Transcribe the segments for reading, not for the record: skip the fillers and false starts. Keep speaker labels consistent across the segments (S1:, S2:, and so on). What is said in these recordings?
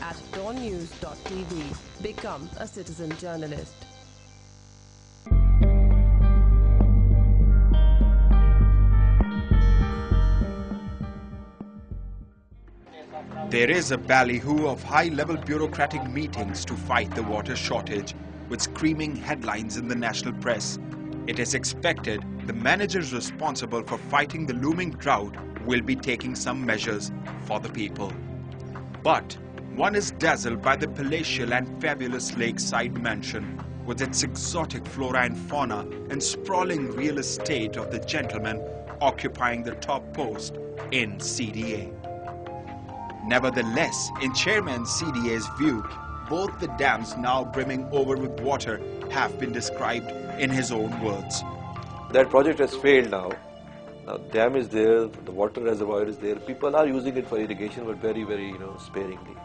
S1: at dawnnews.tv. Become a citizen journalist.
S2: There is a ballyhoo of high-level bureaucratic meetings to fight the water shortage, with screaming headlines in the national press. It is expected the managers responsible for fighting the looming drought will be taking some measures for the people. But one is dazzled by the palatial and fabulous lakeside mansion, with its exotic flora and fauna and sprawling real estate of the gentleman occupying the top post in CDA. Nevertheless, in Chairman CDA's view, both the dams now brimming over with water have been described in his own words.
S3: That project has failed now. Now dam is there, the water reservoir is there. People are using it for irrigation, but very, sparingly.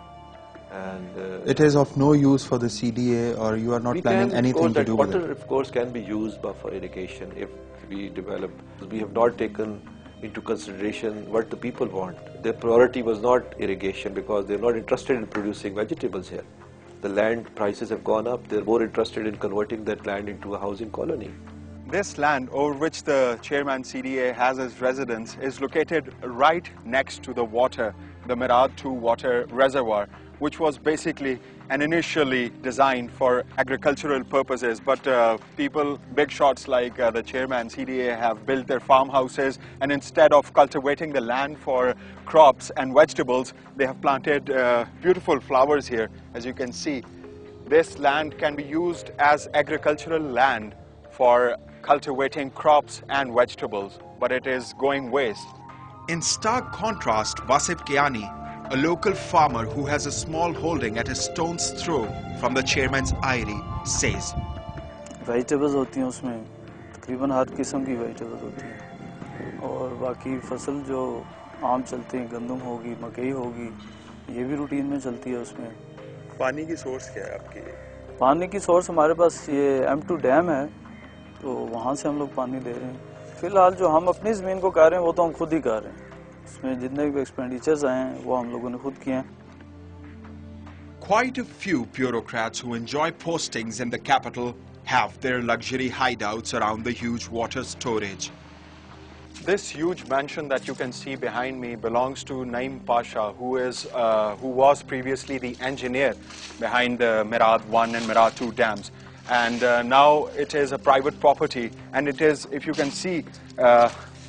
S3: And
S4: it is of no use for the CDA, or you are not planning anything to do with it?
S3: Water, of course, can be used for irrigation if we develop. We have not taken into consideration what the people want. Their priority was not irrigation because they're not interested in producing vegetables here. The land prices have gone up. They're more interested in converting that land into a housing colony.
S2: This land over which the Chairman CDA has his residence is located right next to the water, the Mirad 2 water reservoir, which was basically and initially designed for agricultural purposes. But people, big shots like the Chairman CDA, have built their farmhouses, and instead of cultivating the land for crops and vegetables, they have planted beautiful flowers here. As you can see, this land can be used as agricultural land for cultivating crops and vegetables, but it is going waste. In stark contrast, Asif Mirza, a local farmer who has a small holding at a stone's throw from the chairman's eyrie, says,
S5: Vegetables होती हैं उसमें, तकरीबन हर किस्म की vegetables होती हैं, और बाकी फसल जो आम चलते हैं, गंदम होगी, मकई होगी, ये भी रूटीन में चलती है उसमें.
S2: पानी की सोर्स क्या है आपकी?
S5: पानी की सोर्स हमारे पास ये M2 डैम है, तो वहाँ से हम लोग पानी दे रहे हैं. फिलहाल जो हम अपनी ज़मीन को कर रहे हैं वो तो हम खुद ही कर रहे हैं. इसमें जितने भी एक्सपेंडिचर्स आए हैं वो हम लोगों ने खुद किए हैं.
S2: Quite a few bureaucrats who enjoy postings in the capital have their luxury hideouts around the huge water storage. This huge mansion that you can see behind me belongs to Naim Pasha, who was previously the engineer behind the Mirad 1 and Mirad 2 dams. And now it is a private property, and it is, if you can see,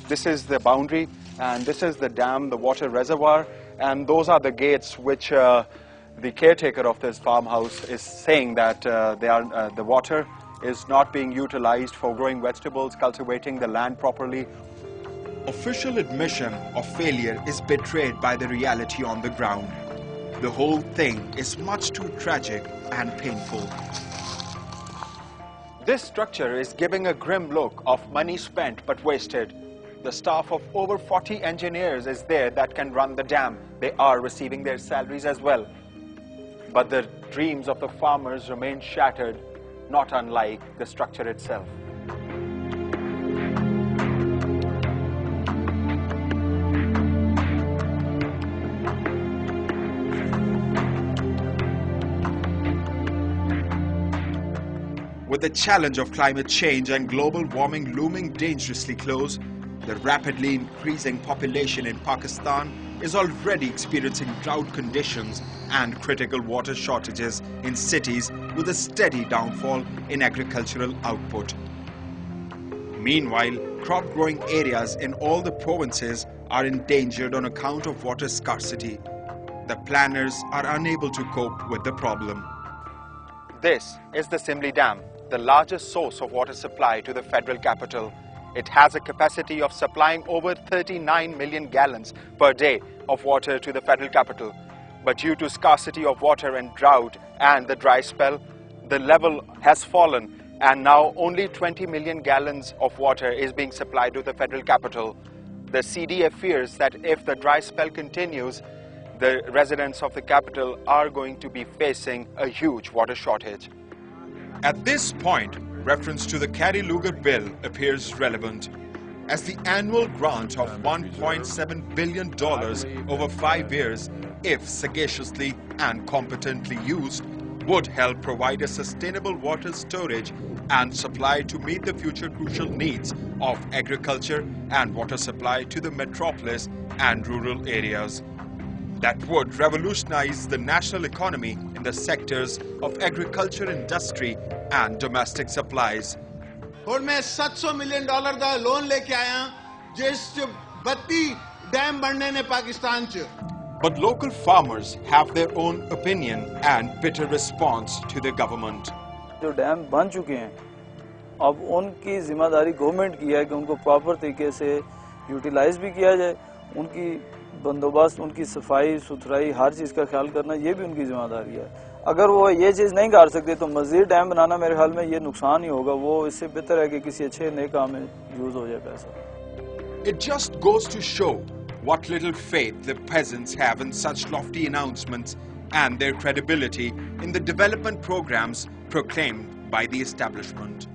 S2: this is the boundary, and this is the dam, the water reservoir, and those are the gates which the caretaker of this farmhouse is saying that the water is not being utilized for growing vegetables, cultivating the land properly. Official admission of failure is betrayed by the reality on the ground. The whole thing is much too tragic and painful. This structure is giving a grim look of money spent but wasted. The staff of over 40 engineers is there that can run the dam. They are receiving their salaries as well. But the dreams of the farmers remain shattered, not unlike the structure itself. With the challenge of climate change and global warming looming dangerously close, the rapidly increasing population in Pakistan is already experiencing drought conditions and critical water shortages in cities with a steady downfall in agricultural output. Meanwhile, crop-growing areas in all the provinces are endangered on account of water scarcity. The planners are unable to cope with the problem. This is the Simli Dam, the largest source of water supply to the federal capital. It has a capacity of supplying over 39 million gallons per day of water to the federal capital. But due to scarcity of water and drought and the dry spell, the level has fallen, and now only 20 million gallons of water is being supplied to the federal capital. The CDA fears that if the dry spell continues, the residents of the capital are going to be facing a huge water shortage. At this point, reference to the Carey Lugar bill appears relevant. as the annual grant of $1.7 billion over 5 years, if sagaciously and competently used, would help provide a sustainable water storage and supply to meet the future crucial needs of agriculture and water supply to the metropolis and rural areas. That would revolutionize the national economy in the sectors of agriculture, industry and domestic supplies.
S6: और मैं $700 million का loan लेके आया जिस 32 dam बनने ने पाकिस्तान च.
S2: But local farmers have their own opinion and bitter response to the government.
S5: जो डैम बन चुके हैं, अब उनकी जिम्मेदारी गवर्नमेंट की है कि उनको प्रॉपर तरीके से यूटिलाइज भी किया जाए, उनकी बंदोबस्त, उनकी सफाई सुथराई, हर चीज़ का ख्याल करना ये भी उनकी जिम्मेदारी है. अगर वो ये चीज़ नहीं कर सकते तो मज़ीद डैम बनाना मेरे ख्याल में ये नुकसान ही होगा. वो इससे बेहतर है कि किसी अच्छे नए काम में यूज़ हो जाए पैसा.
S2: It just goes to show what little faith the peasants have in such lofty announcements and their credibility in the development programs proclaimed by the establishment.